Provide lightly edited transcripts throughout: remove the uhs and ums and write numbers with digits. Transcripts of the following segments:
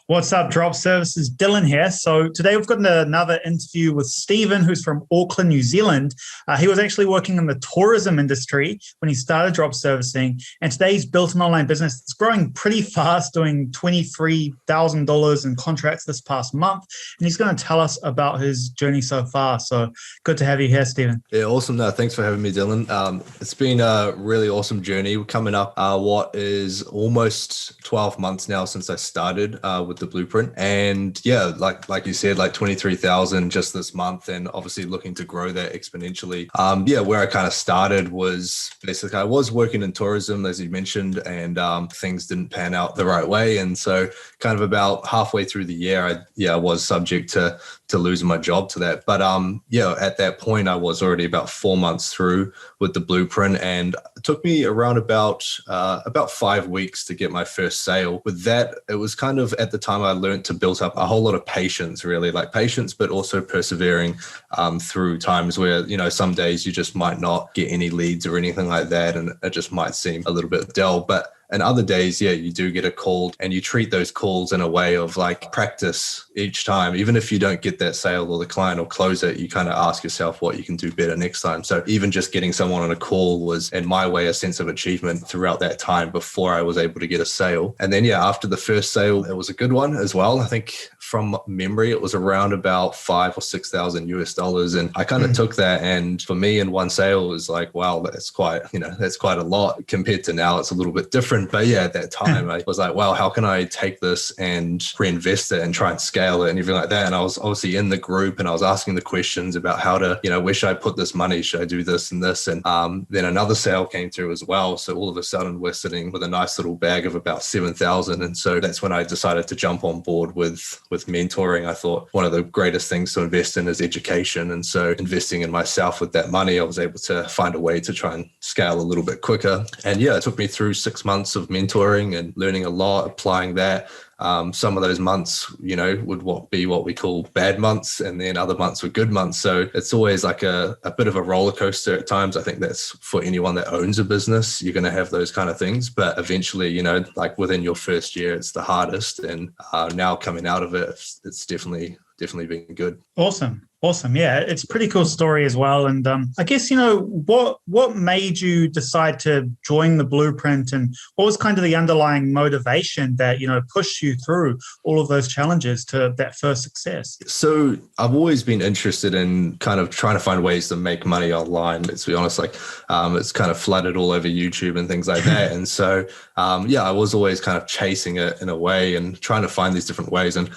What's up, Drop Services? Dylan here. So today we've got another interview with Stephen, who's from Auckland, New Zealand. He was actually working in the tourism industry when he started drop servicing, and today he's built an online business that's growing pretty fast, doing $23,000 in contracts this past month. And he's going to tell us about his journey so far. So good to have you here, Stephen. Yeah, awesome. No, thanks for having me, Dylan. It's been a really awesome journey. We're coming up what is almost 12 months now since I started with the blueprint, and yeah, like you said, like 23,000 just this month, and obviously looking to grow that exponentially. Where I kind of started was basically I was working in tourism, as you mentioned, and things didn't pan out the right way, and so kind of about halfway through the year, I was subject to losing my job to that. But at that point, I was already about 4 months through with the blueprint, and it took me around about 5 weeks to get my first sale. With that, it was kind of at the time I learned to build up a whole lot of patience, really, like patience, but also persevering through times where, some days you just might not get any leads or anything like that, and it just might seem a little bit dull. But and other days, you do get a call, and you treat those calls in a way of like practice each time. Even if you don't get that sale or the client will close it, you kind of ask yourself what you can do better next time. So even just getting someone on a call was, in my way, a sense of achievement throughout that time before I was able to get a sale. And then, after the first sale, it was a good one as well. I think from memory, it was around about $5,000 or $6,000 And I kind of took that. And for me, in one sale, it was like, wow, that's quite a lot compared to now. It's a little bit different. But at that time, I was like, wow, how can I take this and reinvest it and try and scale it and everything like that? And I was obviously in the group, and I was asking the questions about how to, where should I put this money? Should I do this and this? And then another sale came through as well. So all of a sudden, we're sitting with a nice little bag of about 7,000. And so that's when I decided to jump on board with mentoring. I thought one of the greatest things to invest in is education. And so investing in myself with that money, I was able to find a way to try and scale a little bit quicker. And it took me through 6 months of mentoring and learning a lot, applying that. Some of those months, would be what we call bad months, and then other months were good months. So it's always like a bit of a roller coaster at times. I think that's for anyone that owns a business, you're going to have those kind of things. But eventually, like within your first year, it's the hardest. And now coming out of it, it's definitely been good. Awesome. Yeah, it's a pretty cool story as well. And I guess, what made you decide to join the blueprint, and what was kind of the underlying motivation that, pushed you through all of those challenges to that first success? So I've always been interested in kind of trying to find ways to make money online. Let's be honest, it's kind of flooded all over YouTube and things like that. And so, I was always kind of chasing it in a way and trying to find these different ways. And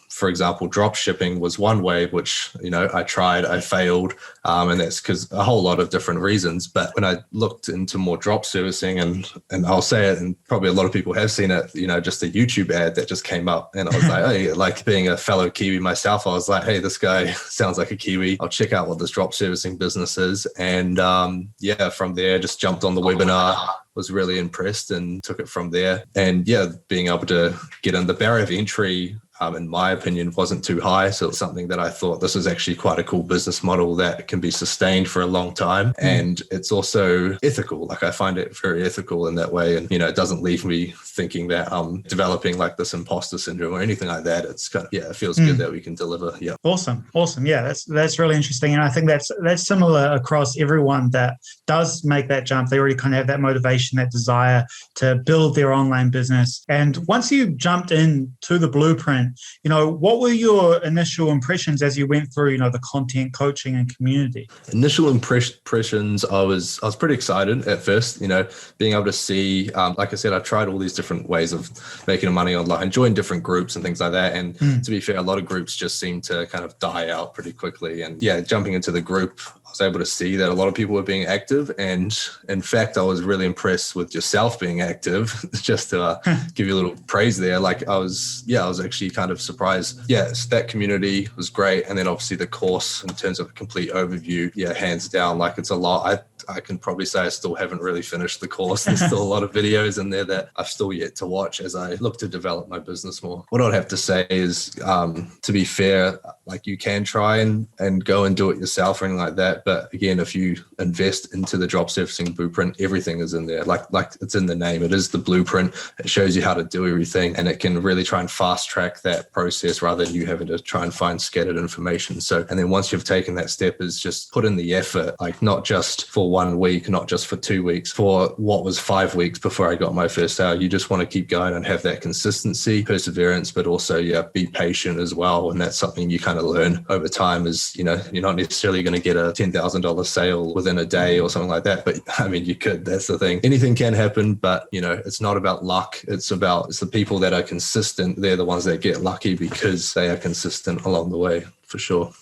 for example, drop shipping was one way, which, I tried, I failed. And that's because a whole lot of different reasons. But when I looked into more drop servicing, and I'll say it, and probably a lot of people have seen it, just a YouTube ad that just came up, and I was like, hey, like being a fellow Kiwi myself, I was like, hey, this guy sounds like a Kiwi. I'll check out what this drop servicing business is. And from there, just jumped on the webinar, was really impressed and took it from there. And being able to get in, the barrier of entry, in my opinion, wasn't too high. So it's something that I thought this is actually quite a cool business model that can be sustained for a long time. And it's also ethical. Like I find it very ethical in that way. And, it doesn't leave me thinking that I'm developing like this imposter syndrome or anything like that. It's kind of, it feels good that we can deliver. Yeah. Awesome. Yeah, that's really interesting. And I think that's similar across everyone that does make that jump. They already kind of have that motivation, that desire to build their online business. And once you jumped into the blueprint, what were your initial impressions as you went through, the content, coaching, and community? Initial impressions, I was pretty excited at first, being able to see, like I said, I've tried all these different ways of making money online, joined different groups and things like that. And to be fair, a lot of groups just seem to kind of die out pretty quickly. And jumping into the group, I was able to see that a lot of people were being active. And in fact, I was really impressed with yourself being active, just to give you a little praise there. Like I was actually kind of surprised. Yes, that community was great. And then obviously the course in terms of a complete overview, hands down, like it's a lot. I can probably say I still haven't really finished the course. There's still a lot of videos in there that I've still yet to watch as I look to develop my business more. What I'd have to say is, to be fair, like you can try and go and do it yourself or anything like that. But again, if you invest into the drop surfacing blueprint, everything is in there. Like it's in the name. It is the blueprint. It shows you how to do everything, and it can really try and fast track that process rather than you having to try and find scattered information. So, and then once you've taken that step, is just put in the effort, like not just for 1 week, not just for 2 weeks, for what was 5 weeks before I got my first sale. You just want to keep going and have that consistency, perseverance, but also, be patient as well. And that's something you kind of learn over time is, you're not necessarily going to get a $10,000 sale within a day or something like that. But I mean, you could, that's the thing. Anything can happen, but it's not about luck. It's the people that are consistent. They're the ones that get lucky because they are consistent along the way, for sure.